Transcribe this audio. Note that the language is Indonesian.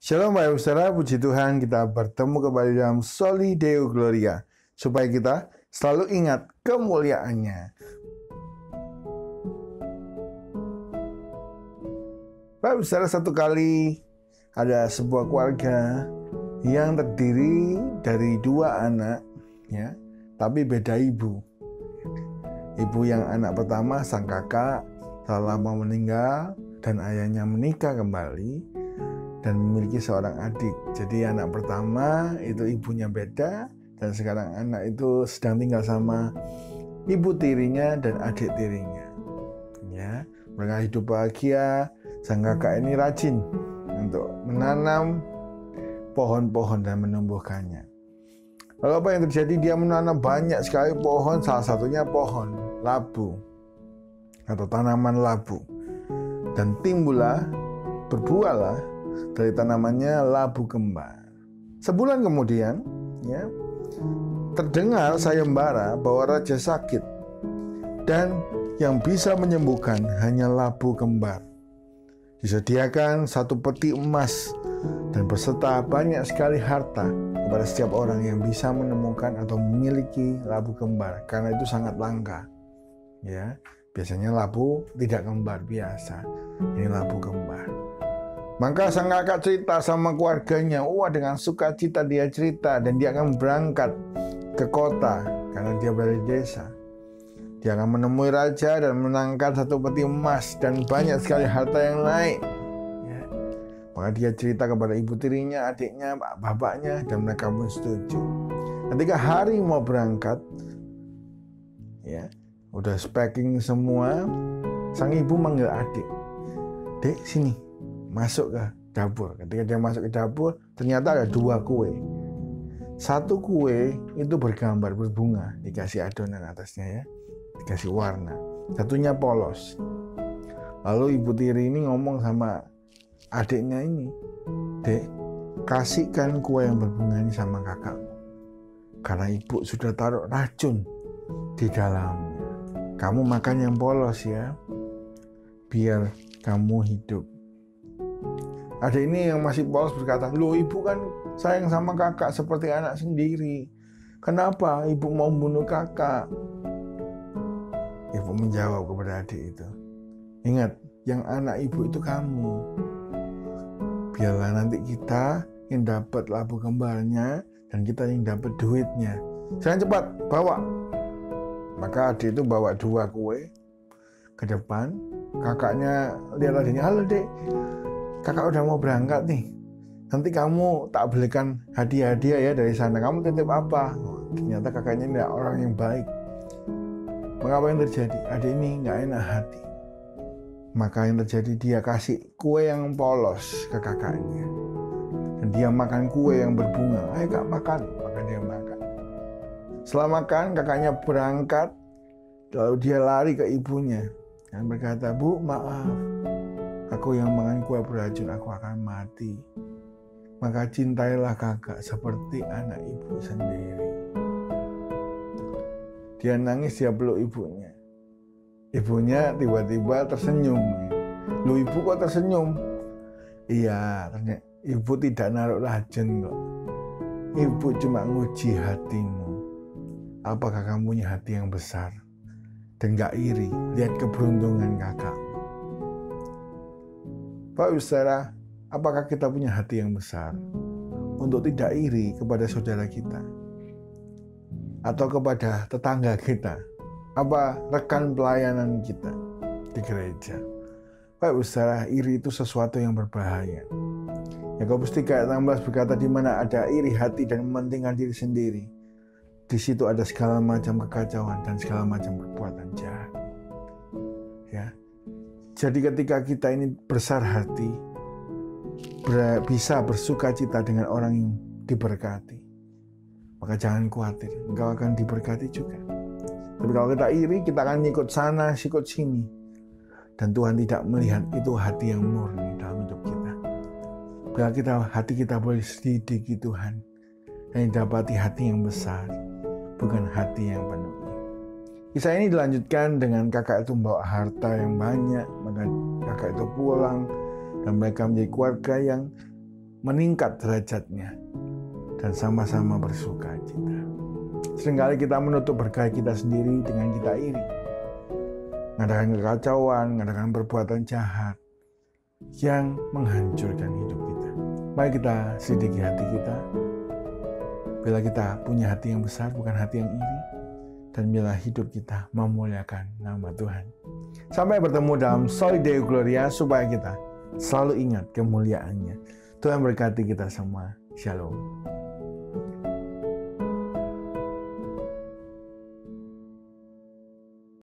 Shalom Bapak Ibu Saudara, puji Tuhan kita bertemu kembali dalam Soli Deo Gloria, supaya kita selalu ingat kemuliaannya. Bapak Ibu Saudara, satu kali ada sebuah keluarga yang terdiri dari dua anak, ya, tapi beda ibu. Ibu yang anak pertama, sang kakak, telah lama meninggal dan ayahnya menikah kembali dan memiliki seorang adik. Jadi anak pertama itu ibunya beda, dan sekarang anak itu sedang tinggal sama ibu tirinya dan adik tirinya. Ya, mereka hidup bahagia. Sang kakak ini rajin untuk menanam pohon-pohon dan menumbuhkannya. Lalu apa yang terjadi? Dia menanam banyak sekali pohon, salah satunya pohon labu atau tanaman labu. Dan berbuahlah dari tanamannya labu kembar. Sebulan kemudian, ya, terdengar sayembara bahwa raja sakit dan yang bisa menyembuhkan hanya labu kembar. Disediakan satu peti emas dan beserta banyak sekali harta kepada setiap orang yang bisa menemukan atau memiliki labu kembar, karena itu sangat langka. Ya, biasanya labu tidak kembar biasa, ini labu kembar. Maka sang kakak cerita sama keluarganya. Dengan sukacita dia cerita, dan dia akan berangkat ke kota karena dia berada di desa. Dia akan menemui raja dan menangkan satu peti emas dan banyak sekali harta yang naik. Ya. Maka dia cerita kepada ibu tirinya, adiknya, bapaknya, dan mereka pun setuju. Ketika hari mau berangkat, ya, udah packing semua, sang ibu manggil adik. Dek, sini, masuk ke dapur. Ketika dia masuk ke dapur, ternyata ada dua kue. Satu kue itu bergambar berbunga, dikasih adonan atasnya, ya, dikasih warna. Satunya polos. Lalu ibu tiri ini ngomong sama adiknya ini, Dek, kasihkan kue yang berbunga ini sama kakakmu, karena ibu sudah taruh racun di dalamnya. Kamu makan yang polos ya, biar kamu hidup. Adik ini yang masih polos berkata, loh, ibu kan sayang sama kakak seperti anak sendiri. Kenapa ibu mau bunuh kakak? Ibu menjawab kepada adik itu, ingat, yang anak ibu itu kamu. Biarlah nanti kita yang dapat labu kembarnya dan kita yang dapat duitnya. Jangan cepat, bawa. Maka adik itu bawa dua kue ke depan. Kakaknya lihat adiknya, halo dek, kakak udah mau berangkat nih. Nanti kamu tak belikan hadiah-hadiah ya dari sana. Kamu titip apa? Ternyata kakaknya ini orang yang baik. Maka apa yang terjadi? Adik ini gak enak hati. Maka yang terjadi, dia kasih kue yang polos ke kakaknya. Dan dia makan kue yang berbunga. Ayo kak, makan. Maka dia makan. Setelah makan, kakaknya berangkat. Lalu dia lari ke ibunya dan berkata, Bu, maaf. Aku yang makan kue beracun, aku akan mati. Maka cintailah kakak seperti anak ibu sendiri. Dia nangis, dia peluk ibunya. Ibunya tiba-tiba tersenyum. Loh, ibu kok tersenyum? Iya, ternyata ibu tidak naruh racun kok. Ibu cuma nguji hatimu. Apakah kamu punya hati yang besar dan gak iri? Lihat keberuntungan kakak. Bapak Ibu Saudara, apakah kita punya hati yang besar untuk tidak iri kepada saudara kita atau kepada tetangga kita, apa rekan pelayanan kita di gereja? Bapak Ibu Saudara, iri itu sesuatu yang berbahaya. Yakobus 3 ayat 16 berkata, di mana ada iri hati dan mementingkan diri sendiri, di situ ada segala macam kekacauan dan segala macam perbuatan jahat. Ya. Jadi ketika kita ini besar hati, bisa bersuka cita dengan orang yang diberkati, maka jangan khawatir, engkau akan diberkati juga. Tapi kalau kita iri, kita akan ikut sana, ikut sini. Dan Tuhan tidak melihat itu hati yang murni dalam hidup kita. Bila hati kita boleh selidiki Tuhan, dan dapati hati yang besar, bukan hati yang penuh. Kisah ini dilanjutkan dengan kakak itu membawa harta yang banyak, maka kakak itu pulang dan mereka menjadi keluarga yang meningkat derajatnya, dan sama-sama bersuka cita. Seringkali kita menutup berkah kita sendiri dengan kita iri, mengadakan kekacauan, mengadakan perbuatan jahat yang menghancurkan hidup kita. Mari kita selidiki hati kita. Bila kita punya hati yang besar, bukan hati yang iri, dan bila hidup kita memuliakan nama Tuhan. Sampai bertemu dalam Soli Deo Gloria, supaya kita selalu ingat kemuliaannya. Tuhan berkati kita semua. Shalom.